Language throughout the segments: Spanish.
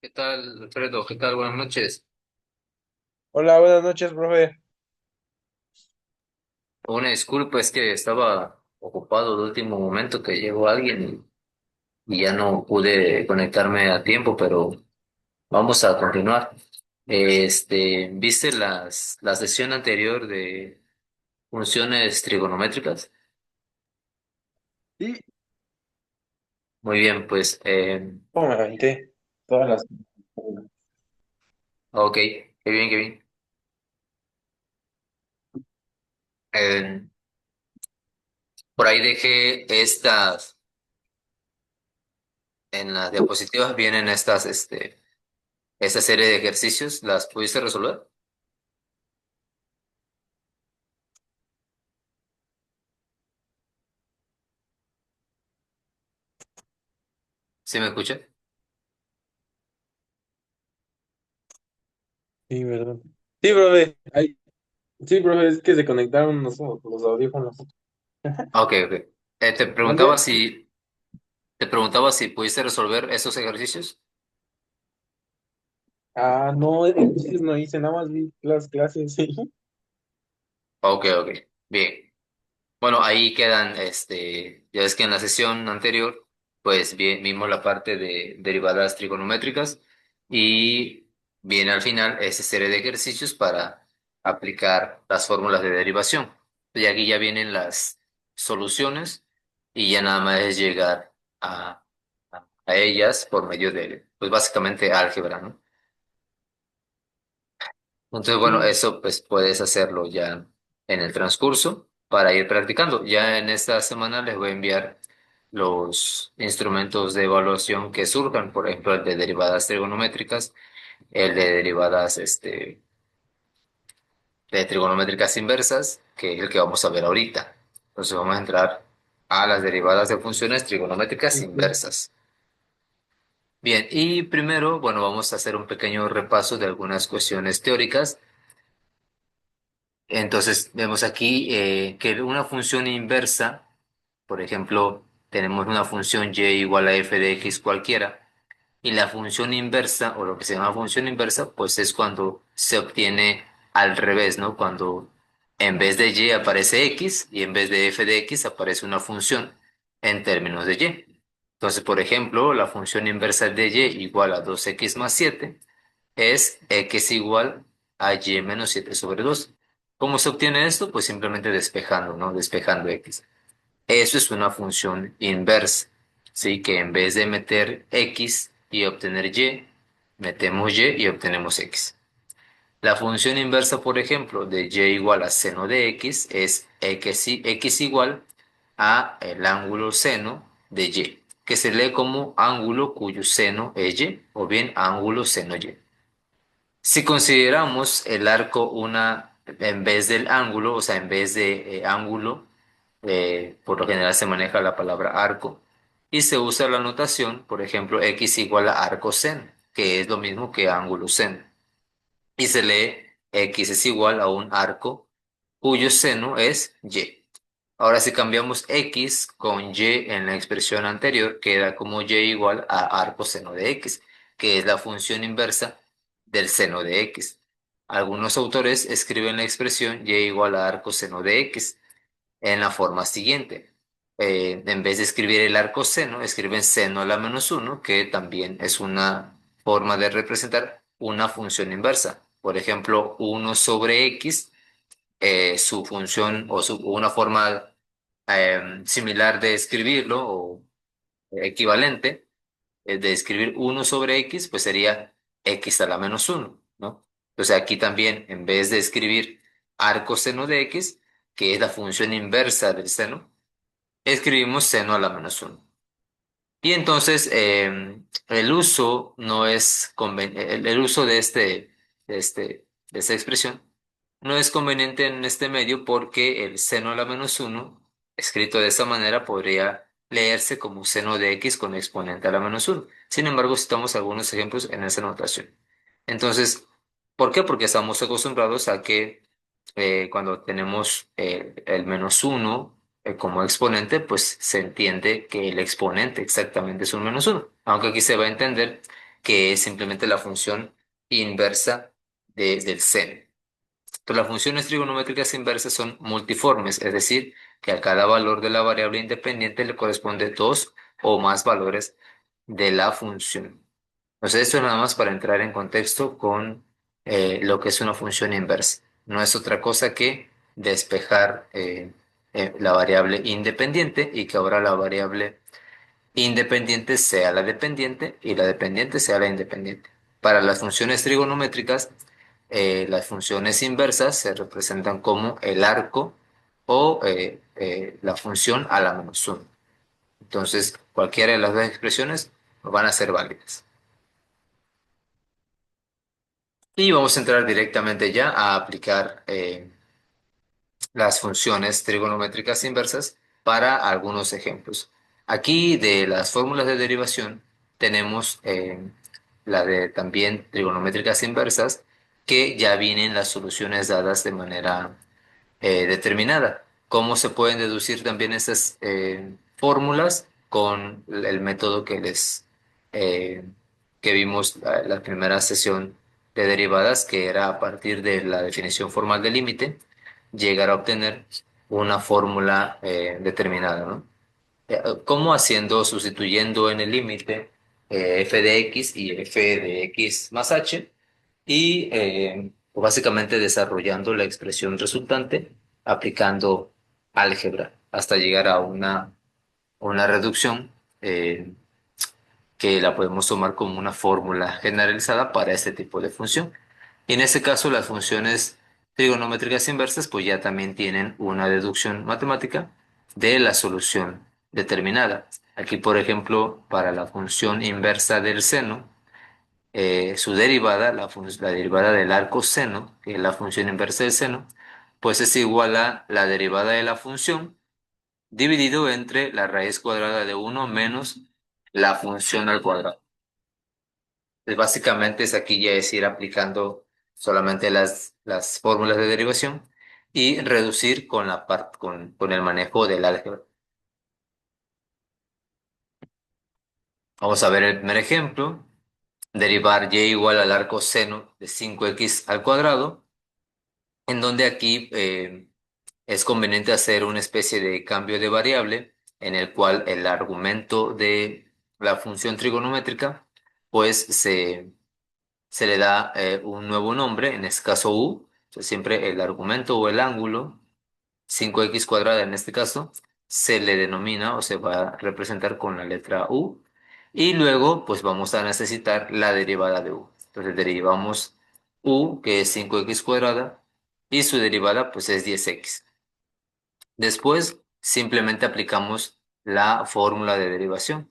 ¿Qué tal, Alfredo? ¿Qué tal? Buenas noches. Hola, buenas noches, profe. Una disculpa, es que estaba ocupado de último momento que llegó alguien y ya no pude conectarme a tiempo, pero vamos a continuar. ¿Viste la sesión anterior de funciones trigonométricas? Sí, Muy bien, pues, ¿cómo me aventé? Todas las... ok, qué bien, qué bien. Eh, por ahí dejé en las diapositivas vienen esta serie de ejercicios, ¿las pudiste resolver? ¿Sí me escucha? Sí, ¿verdad? Sí, profe. Sí, profe, es que se conectaron los audífonos. Ok, ok. Eh, te preguntaba ¿Mande? si, te preguntaba si pudiste resolver esos ejercicios. Ah, no, entonces no hice, nada más vi las clases, sí. Ok, ok. Bien. Bueno, ahí quedan, ya ves que en la sesión anterior, pues bien, vimos la parte de derivadas trigonométricas y viene al final esa serie de ejercicios para aplicar las fórmulas de derivación. Y aquí ya vienen las soluciones y ya nada más es llegar a ellas por medio de, pues básicamente álgebra, ¿no? Entonces, bueno, Sí. eso pues puedes hacerlo ya en el transcurso para ir practicando. Ya en esta semana les voy a enviar los instrumentos de evaluación que surjan, por ejemplo, el de derivadas trigonométricas, el de derivadas de trigonométricas inversas, que es el que vamos a ver ahorita. Entonces vamos a entrar a las derivadas de funciones trigonométricas Sí, sí. inversas. Bien, y primero, bueno, vamos a hacer un pequeño repaso de algunas cuestiones teóricas. Entonces, vemos aquí que una función inversa, por ejemplo, tenemos una función y igual a f de x cualquiera, y la función inversa, o lo que se llama función inversa, pues es cuando se obtiene al revés, ¿no? Cuando en vez de y aparece x y en vez de f de x aparece una función en términos de y. Entonces, por ejemplo, la función inversa de y igual a 2x más 7 es x igual a y menos 7 sobre 2. ¿Cómo se obtiene esto? Pues simplemente despejando, ¿no? Despejando x. Eso es una función inversa, ¿sí? Que en vez de meter x y obtener y, metemos y obtenemos x. La función inversa, por ejemplo, de y igual a seno de x es x igual a el ángulo seno de y, que se lee como ángulo cuyo seno es y o bien ángulo seno y. Si consideramos el arco en vez del ángulo, o sea, en vez de ángulo, por lo general se maneja la palabra arco, y se usa la notación, por ejemplo, x igual a arco seno, que es lo mismo que ángulo seno, y se lee x es igual a un arco cuyo seno es y. Ahora, si cambiamos x con y en la expresión anterior, queda como y igual a arco seno de x, que es la función inversa del seno de x. Algunos autores escriben la expresión y igual a arco seno de x en la forma siguiente. En vez de escribir el arco seno, escriben seno a la menos uno, que también es una forma de representar una función inversa. Por ejemplo, uno sobre x, su función una forma similar de escribirlo o equivalente de escribir uno sobre x, pues sería x a la menos uno, ¿no? Entonces aquí también, en vez de escribir arco seno de x, que es la función inversa del seno, escribimos seno a la menos uno. Y entonces el uso no es el uso de de esta expresión no es conveniente en este medio porque el seno a la menos uno, escrito de esta manera, podría leerse como seno de x con exponente a la menos uno. Sin embargo, citamos algunos ejemplos en esa notación. Entonces, ¿por qué? Porque estamos acostumbrados a que cuando tenemos el menos uno como exponente, pues se entiende que el exponente exactamente es un menos uno. Aunque aquí se va a entender que es simplemente la función inversa del seno. Entonces, las funciones trigonométricas inversas son multiformes, es decir, que a cada valor de la variable independiente le corresponde dos o más valores de la función. Entonces, esto es nada más para entrar en contexto con lo que es una función inversa. No es otra cosa que despejar la variable independiente y que ahora la variable independiente sea la dependiente y la dependiente sea la independiente. Para las funciones trigonométricas, las funciones inversas se representan como el arco o la función a la menos 1. Entonces, cualquiera de las dos expresiones van a ser válidas. Y vamos a entrar directamente ya a aplicar las funciones trigonométricas inversas para algunos ejemplos. Aquí de las fórmulas de derivación tenemos la de también trigonométricas inversas que ya vienen las soluciones dadas de manera determinada. ¿Cómo se pueden deducir también estas fórmulas? Con el método eh, que vimos la primera sesión de derivadas, que era a partir de la definición formal del límite, llegar a obtener una fórmula determinada, ¿no? ¿Cómo haciendo? Sustituyendo en el límite f de x y f de x más h y pues básicamente desarrollando la expresión resultante aplicando álgebra hasta llegar a una reducción que la podemos tomar como una fórmula generalizada para este tipo de función. Y en este caso las funciones trigonométricas inversas pues ya también tienen una deducción matemática de la solución determinada. Aquí, por ejemplo, para la función inversa del seno, su derivada, la derivada del arco seno, que es la función inversa del seno, pues es igual a la derivada de la función dividido entre la raíz cuadrada de uno menos la función al cuadrado. Pues básicamente es aquí ya es ir aplicando solamente las fórmulas de derivación y reducir con con el manejo del álgebra. Vamos a ver el primer ejemplo. Derivar y igual al arco seno de 5x al cuadrado, en donde aquí es conveniente hacer una especie de cambio de variable en el cual el argumento de la función trigonométrica pues se le da un nuevo nombre, en este caso u. O sea, siempre el argumento o el ángulo, 5x cuadrada en este caso, se le denomina o se va a representar con la letra u. Y luego pues vamos a necesitar la derivada de u. Entonces derivamos u, que es 5x cuadrada, y su derivada pues es 10x. Después simplemente aplicamos la fórmula de derivación.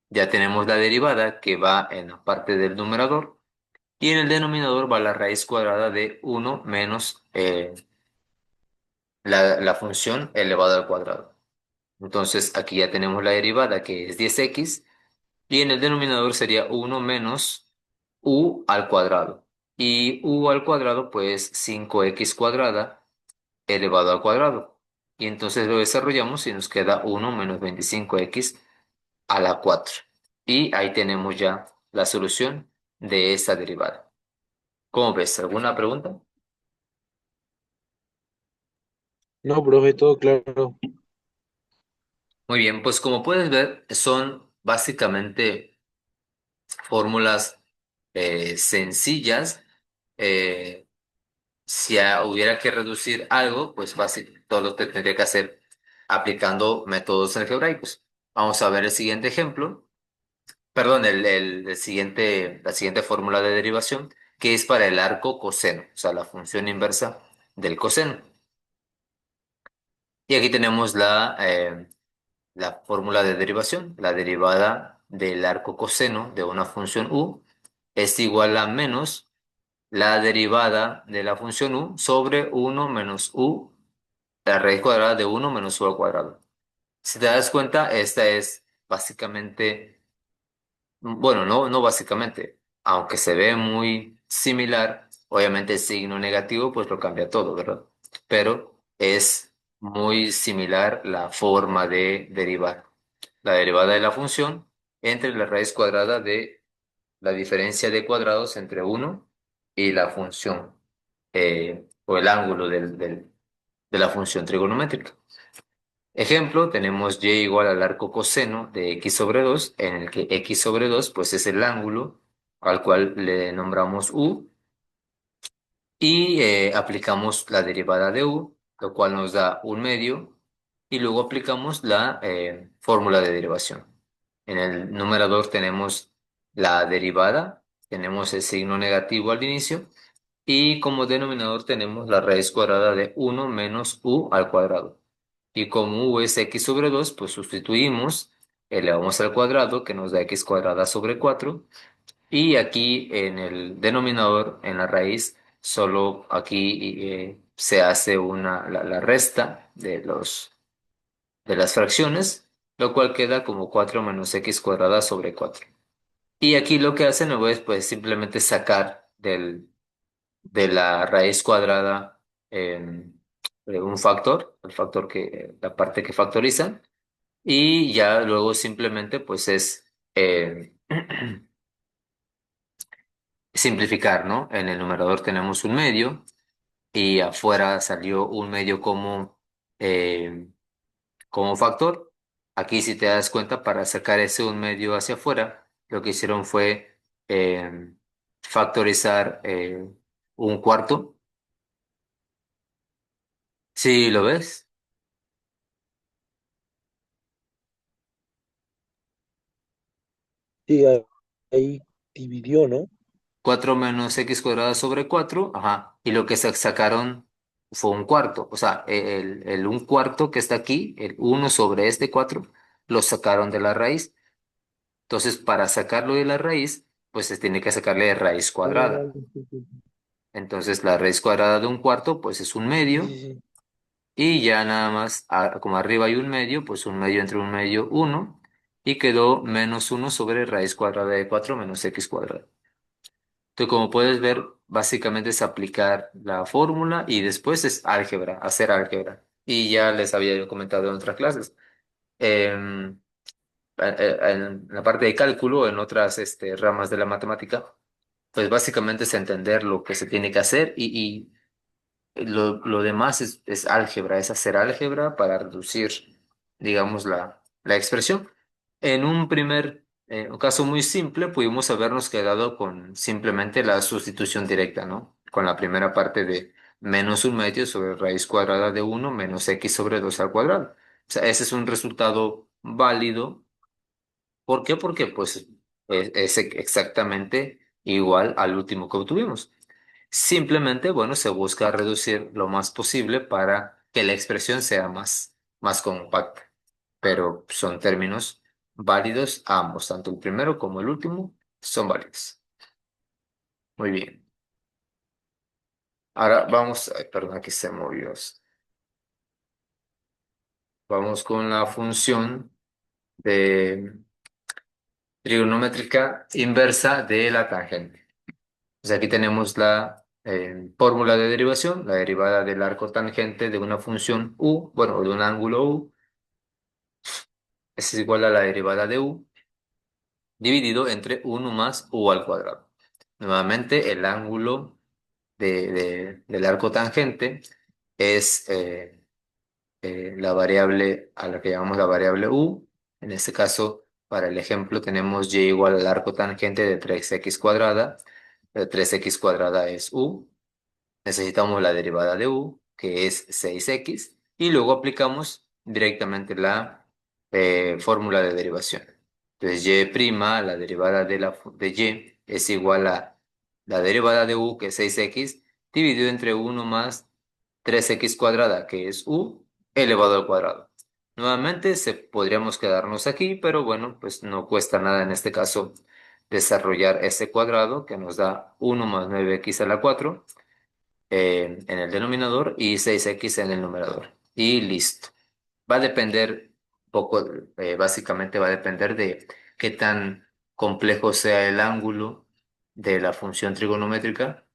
Ya tenemos la derivada que va en la parte del numerador y en el denominador va la raíz cuadrada de uno menos la función elevada al cuadrado. Entonces aquí ya tenemos la derivada que es 10x y en el denominador sería uno menos u al cuadrado. Y u al cuadrado pues 5x cuadrada elevado al cuadrado. Y entonces lo desarrollamos y nos queda uno menos 25x a la 4. Y ahí tenemos ya la solución de esta derivada. ¿Cómo ves? ¿Alguna pregunta? No, profe, todo claro. Muy bien, pues como puedes ver, son básicamente fórmulas sencillas. Eh, si hubiera que reducir algo, pues básicamente todo lo que tendría que hacer aplicando métodos algebraicos. Vamos a ver el siguiente ejemplo. Perdón, la siguiente fórmula de derivación, que es para el arco coseno, o sea, la función inversa del coseno. Y aquí tenemos la fórmula de derivación. La derivada del arco coseno de una función u es igual a menos la derivada de la función u sobre uno menos u, la raíz cuadrada de uno menos u al cuadrado. Si te das cuenta, esta es básicamente. Bueno, no básicamente, aunque se ve muy similar, obviamente el signo negativo pues lo cambia todo, ¿verdad? Pero es muy similar la forma de derivar. La derivada de la función entre la raíz cuadrada de la diferencia de cuadrados entre uno y la función o el ángulo de la función trigonométrica. Ejemplo, tenemos y igual al arco coseno de x sobre 2, en el que x sobre 2 pues es el ángulo al cual le nombramos u y aplicamos la derivada de u, lo cual nos da un medio, y luego aplicamos la fórmula de derivación. En el numerador tenemos la derivada, tenemos el signo negativo al inicio, y como denominador tenemos la raíz cuadrada de uno menos u al cuadrado. Y como u es x sobre 2 pues sustituimos, elevamos al cuadrado, que nos da x cuadrada sobre 4 y aquí en el denominador, en la raíz, solo aquí se hace la resta de las fracciones, lo cual queda como 4 menos x cuadrada sobre 4. Y aquí lo que hacen es pues simplemente sacar de la raíz cuadrada eh, un factor, la parte que factorizan, y ya luego simplemente pues es simplificar, ¿no? En el numerador tenemos un medio y afuera salió un medio como factor. Aquí, si te das cuenta, para sacar ese un medio hacia afuera, lo que hicieron fue factorizar un cuarto. ¿Sí lo ves? Sí, ahí dividió, ¿no? 4 menos x cuadrada sobre 4, ajá, y lo que se sacaron fue un cuarto, o sea, el un cuarto que está aquí, el uno sobre este 4 lo sacaron de la raíz. Entonces, para sacarlo de la raíz, pues se tiene que sacarle de raíz Oh, cuadrada. sí, sí, sí. Entonces, la raíz cuadrada de un cuarto, pues es un Sí, medio, sí, sí. y ya nada más, como arriba hay un medio, pues un medio entre un medio, uno, y quedó menos uno sobre raíz cuadrada de 4 menos x cuadrado. Entonces, como puedes ver, básicamente es aplicar la fórmula y después es álgebra, hacer álgebra. Y ya les había yo comentado en otras clases. Em, en la parte de cálculo, en otras ramas de la matemática, pues básicamente es entender lo que se tiene que hacer y lo demás es álgebra, es hacer álgebra para reducir, digamos, la expresión. En un caso muy simple, pudimos habernos quedado con simplemente la sustitución directa, ¿no? Con la primera parte de menos un medio sobre raíz cuadrada de uno menos x sobre 2 al cuadrado. O sea, ese es un resultado válido. ¿Por qué? Porque pues es exactamente igual al último que obtuvimos. Simplemente, bueno, se busca reducir lo más posible para que la expresión sea más compacta, pero son términos válidos ambos, tanto el primero como el último son válidos. Muy bien. Ahora vamos, ay, perdón, aquí se movió. Vamos con la función de trigonométrica inversa de la tangente. Pues aquí tenemos la fórmula de derivación, la derivada del arco tangente de una función u, bueno, de un ángulo u, es igual a la derivada de u dividido entre uno más u al cuadrado. Nuevamente, el ángulo del arco tangente es la variable a la que llamamos la variable u. En este caso, para el ejemplo, tenemos y igual al arco tangente de 3x cuadrada. 3x cuadrada es u. Necesitamos la derivada de u, que es 6x, y luego aplicamos directamente la fórmula de derivación. Entonces, y', la derivada de y, es igual a la derivada de u, que es 6x, dividido entre uno más 3x cuadrada, que es u, elevado al cuadrado. Nuevamente, podríamos quedarnos aquí, pero bueno, pues no cuesta nada en este caso desarrollar ese cuadrado, que nos da uno más 9x a la 4 en el denominador y 6x en el numerador. Y listo. Va a depender poco, básicamente va a depender de qué tan complejo sea el ángulo de la función trigonométrica.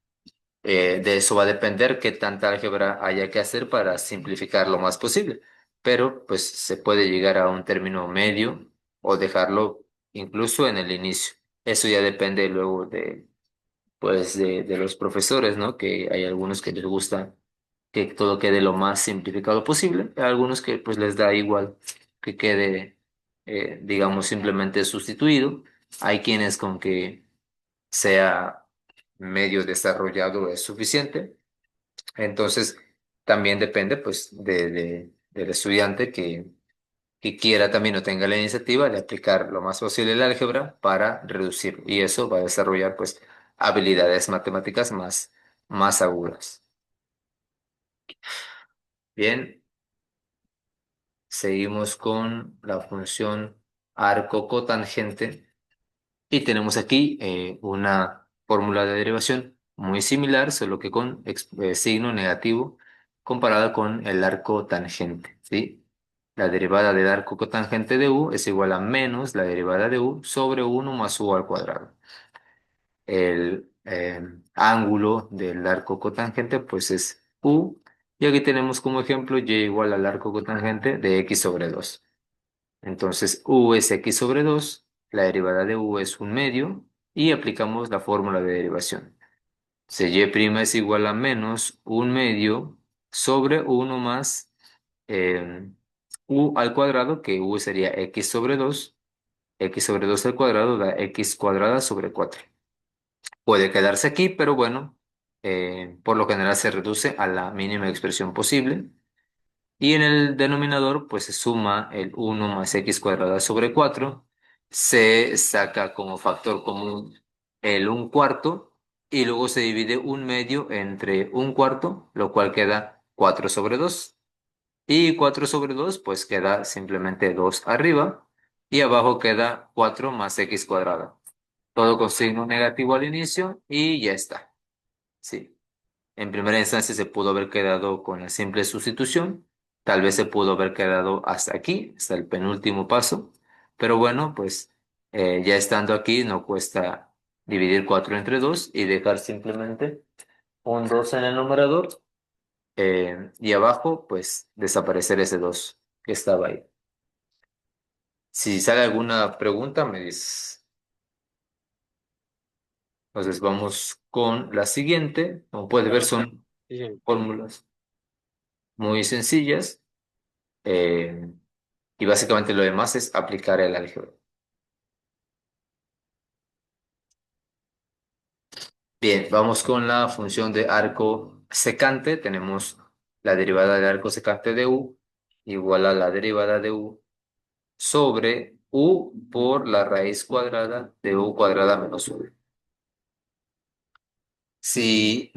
De eso va a depender qué tanta álgebra haya que hacer para simplificar lo más posible. Pero pues se puede llegar a un término medio o dejarlo incluso en el inicio. Eso ya depende luego pues, de los profesores, ¿no? Que hay algunos que les gusta que todo quede lo más simplificado posible, hay algunos que pues les da igual que quede, digamos, simplemente sustituido. Hay quienes con que sea medio desarrollado es suficiente. Entonces, también depende pues del estudiante que quiera también o tenga la iniciativa de aplicar lo más posible el álgebra para reducir y eso va a desarrollar pues habilidades matemáticas más agudas. Bien, seguimos con la función arco cotangente y tenemos aquí una fórmula de derivación muy similar, solo que con signo negativo comparada con el arco tangente, ¿sí? La derivada del arco cotangente de u es igual a menos la derivada de u sobre uno más u al cuadrado. El ángulo del arco cotangente pues es u y aquí tenemos como ejemplo y igual al arco cotangente de x sobre 2. Entonces, u es x sobre 2, la derivada de u es un medio y aplicamos la fórmula de derivación. Si y' es igual a menos un medio sobre uno más eh, u al cuadrado, que u sería x sobre 2 al cuadrado da x cuadrada sobre 4. Puede quedarse aquí, pero bueno, por lo general se reduce a la mínima expresión posible. Y en el denominador, pues se suma el uno más x cuadrada sobre 4, se saca como factor común el un cuarto y luego se divide un medio entre un cuarto, lo cual queda 4 sobre 2. Y 4 sobre 2 pues queda simplemente 2 arriba y abajo queda 4 más x cuadrada. Todo con signo negativo al inicio y ya está. Sí. En primera instancia se pudo haber quedado con la simple sustitución, tal vez se pudo haber quedado hasta aquí, hasta el penúltimo paso, pero bueno, pues ya estando aquí no cuesta dividir 4 entre 2 y dejar simplemente un 2 en el numerador y abajo pues desaparecer ese 2 que estaba ahí. Si sale alguna pregunta me dices. Entonces vamos con la siguiente, como puedes ver Claro, son sí, sí. fórmulas muy sencillas. eh, Y básicamente lo demás es aplicar el álgebra. Bien, vamos con la función de arco secante. Tenemos la derivada del arco secante de u igual a la derivada de u sobre u por la raíz cuadrada de u cuadrada menos 1. Si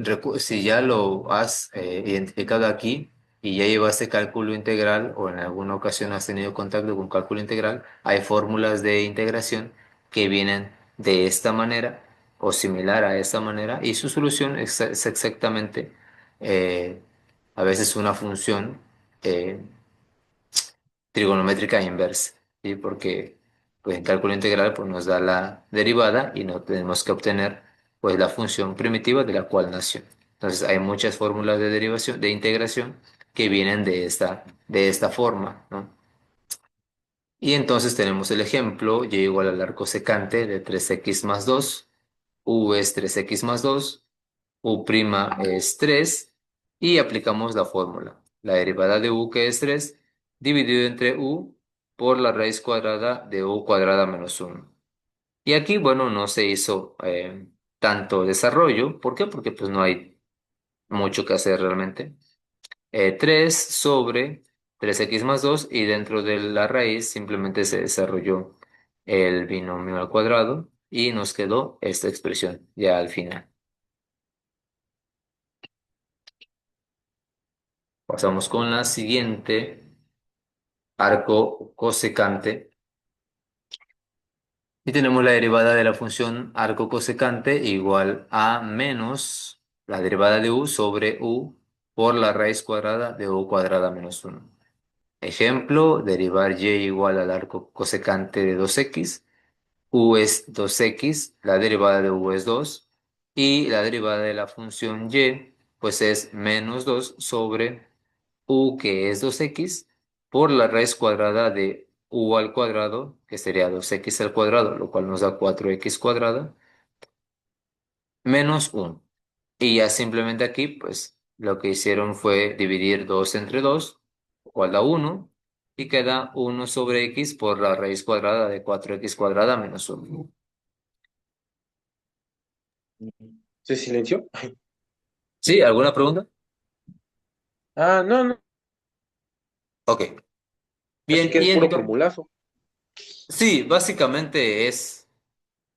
ya lo has identificado aquí y ya llevaste cálculo integral o en alguna ocasión has tenido contacto con cálculo integral, hay fórmulas de integración que vienen de esta manera o similar a esta manera y su solución es exactamente eh, a veces una función eh, trigonométrica inversa, ¿sí? Porque pues, en cálculo integral pues, nos da la derivada y no tenemos que obtener pues, la función primitiva de la cual nació. Entonces hay muchas fórmulas de derivación, de integración que vienen de esta forma, ¿no? Y entonces tenemos el ejemplo, y igual al arco secante de 3x más 2, u es 3x más 2, u' es 3 y aplicamos la fórmula. La derivada de u que es 3 dividido entre u por la raíz cuadrada de u cuadrada menos 1. Y aquí, bueno, no se hizo tanto desarrollo. ¿Por qué? Porque pues no hay mucho que hacer realmente. 3 sobre 3x más 2 y dentro de la raíz simplemente se desarrolló el binomio al cuadrado y nos quedó esta expresión ya al final. Pasamos con la siguiente, arco cosecante. Y tenemos la derivada de la función arco cosecante igual a menos la derivada de u sobre u por la raíz cuadrada de u cuadrada menos 1. Ejemplo, derivar y igual al arco cosecante de 2x. U es 2x, la derivada de u es 2 y la derivada de la función y pues es menos 2 sobre u que es 2x por la raíz cuadrada de u al cuadrado, que sería 2x al cuadrado, lo cual nos da 4x cuadrada, menos 1. Y ya simplemente aquí, pues lo que hicieron fue dividir 2 entre 2, igual a 1, y queda 1/x por la raíz cuadrada de 4x cuadrada menos 1. ¿Se silenció? ¿Sí? ¿Alguna pregunta? Ah, no, no. Ok. Así Bien, que es y puro entonces, formulazo. sí, básicamente es,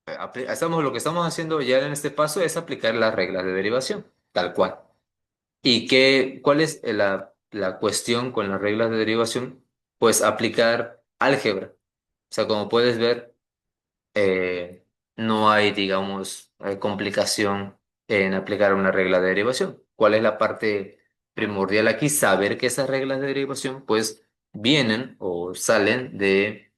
lo que estamos haciendo ya en este paso es aplicar las reglas de derivación, tal cual. ¿Y cuál es la cuestión con las reglas de derivación? Pues aplicar álgebra. O sea, como puedes ver, no hay, digamos, complicación en aplicar una regla de derivación. ¿Cuál es la parte primordial aquí? Saber que esas reglas de derivación, pues, vienen o salen de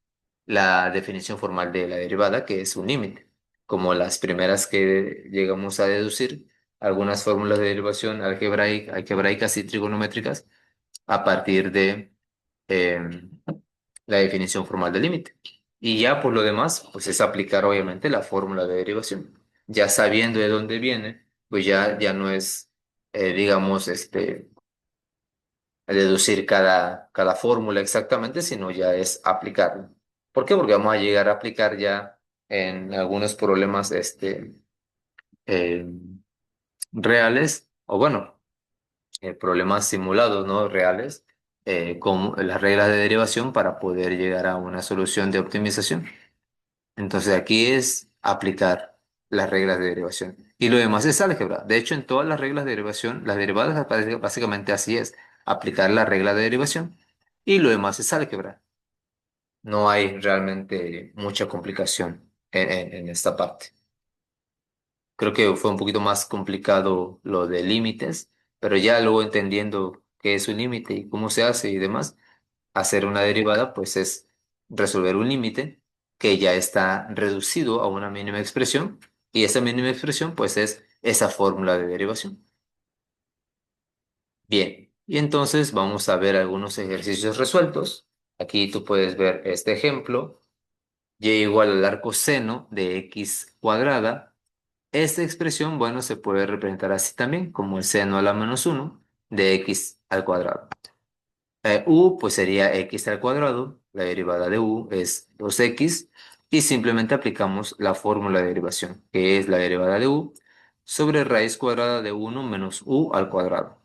la definición formal de la derivada, que es un límite, como las primeras que llegamos a deducir, algunas fórmulas de derivación algebraicas y trigonométricas a partir de la definición formal del límite. Y ya por lo demás, pues es aplicar obviamente la fórmula de derivación. Ya sabiendo de dónde viene, pues ya no es, digamos, deducir cada fórmula exactamente, sino ya es aplicarla. ¿Por qué? Porque vamos a llegar a aplicar ya en algunos problemas eh, reales, o bueno, problemas simulados, ¿no? Reales, con las reglas de derivación para poder llegar a una solución de optimización. Entonces aquí es aplicar las reglas de derivación. Y lo demás es álgebra. De hecho, en todas las reglas de derivación, las derivadas básicamente así es, aplicar la regla de derivación. Y lo demás es álgebra. No hay realmente mucha complicación en esta parte. Creo que fue un poquito más complicado lo de límites, pero ya luego entendiendo qué es un límite y cómo se hace y demás, hacer una derivada pues es resolver un límite que ya está reducido a una mínima expresión y esa mínima expresión pues es esa fórmula de derivación. Bien, y entonces vamos a ver algunos ejercicios resueltos. Aquí tú puedes ver este ejemplo, y igual al arco seno de x cuadrada. Esta expresión, bueno, se puede representar así también, como el seno a la menos uno de x al cuadrado. U, pues sería x al cuadrado, la derivada de u es 2x, y simplemente aplicamos la fórmula de derivación, que es la derivada de u sobre raíz cuadrada de 1 menos u al cuadrado.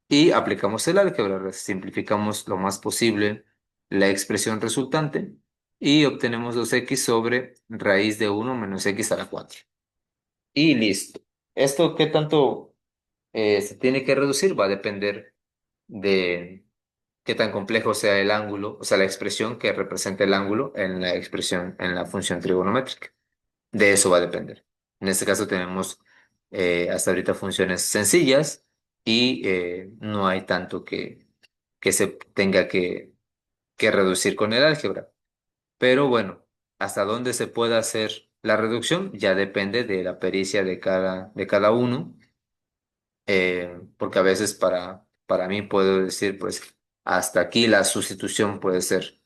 Y aplicamos el álgebra, simplificamos lo más posible la expresión resultante y obtenemos 2x sobre raíz de 1 menos x a la 4. Y listo. ¿Esto qué tanto se tiene que reducir? Va a depender de qué tan complejo sea el ángulo, o sea, la expresión que representa el ángulo en la expresión, en la función trigonométrica. De eso va a depender. En este caso tenemos hasta ahorita funciones sencillas y no hay tanto que se tenga que reducir con el álgebra. Pero bueno, hasta dónde se puede hacer la reducción ya depende de la pericia de cada uno, porque a veces para mí puedo decir, pues hasta aquí la sustitución puede ser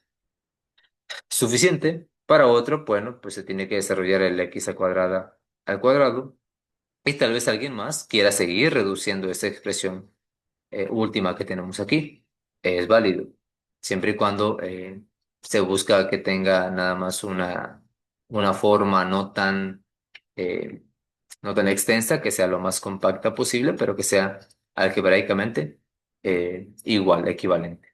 suficiente. Para otro, bueno, pues se tiene que desarrollar el x a cuadrada al cuadrado y tal vez alguien más quiera seguir reduciendo esta expresión última que tenemos aquí. Es válido, siempre y cuando se busca que tenga nada más una forma eh, no tan extensa, que sea lo más compacta posible, pero que sea algebraicamente igual, equivalente.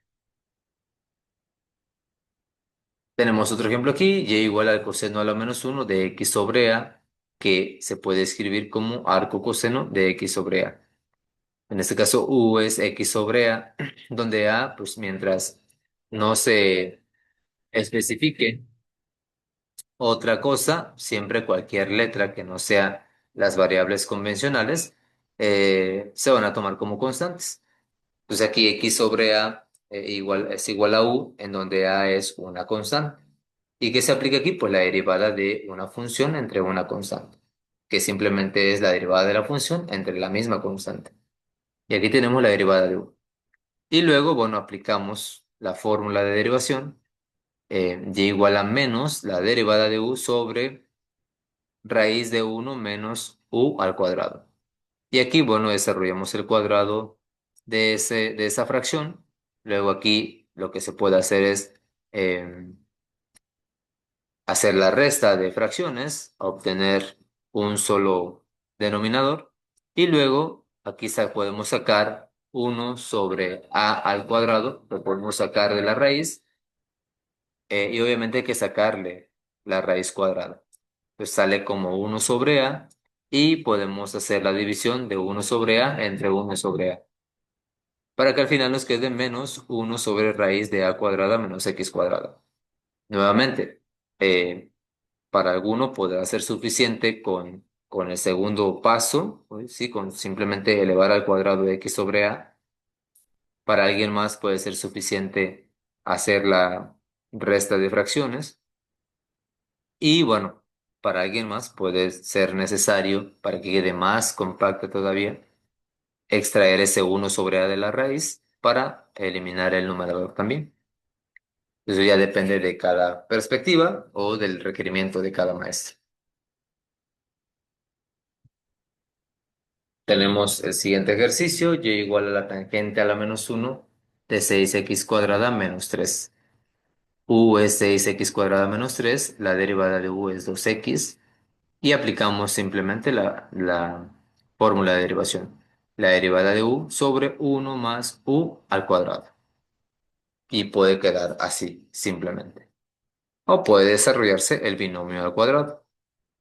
Tenemos otro ejemplo aquí, y igual al coseno a la menos uno de x sobre a, que se puede escribir como arco coseno de x sobre a. En este caso, u es x sobre a, donde a, pues mientras no se especifique otra cosa, siempre cualquier letra que no sea las variables convencionales se van a tomar como constantes. Entonces aquí x sobre a es igual a u, en donde a es una constante. ¿Y qué se aplica aquí? Pues la derivada de una función entre una constante, que simplemente es la derivada de la función entre la misma constante. Y aquí tenemos la derivada de u. Y luego, bueno, aplicamos la fórmula de derivación y igual a menos la derivada de u sobre raíz de uno menos u al cuadrado. Y aquí, bueno, desarrollamos el cuadrado de esa fracción. Luego aquí lo que se puede hacer es hacer la resta de fracciones, obtener un solo denominador. Y luego aquí podemos sacar uno sobre a al cuadrado, lo podemos sacar de la raíz y obviamente hay que sacarle la raíz cuadrada. Pues sale como uno sobre a y podemos hacer la división de uno sobre a entre uno sobre a, para que al final nos quede menos uno sobre raíz de a cuadrada menos x cuadrada. Nuevamente, para alguno podrá ser suficiente con el segundo paso, pues, ¿sí? Con simplemente elevar al cuadrado de x sobre a. Para alguien más puede ser suficiente hacer la resta de fracciones. Y bueno, para alguien más puede ser necesario, para que quede más compacta todavía, extraer ese uno sobre a de la raíz para eliminar el numerador también. Eso ya depende de cada perspectiva o del requerimiento de cada maestro. Tenemos el siguiente ejercicio, y igual a la tangente a la menos uno de 6x cuadrada menos 3. U es 6x cuadrada menos 3, la derivada de u es 2x, y aplicamos simplemente la fórmula de derivación. La derivada de u sobre uno más u al cuadrado. Y puede quedar así, simplemente. O puede desarrollarse el binomio al cuadrado.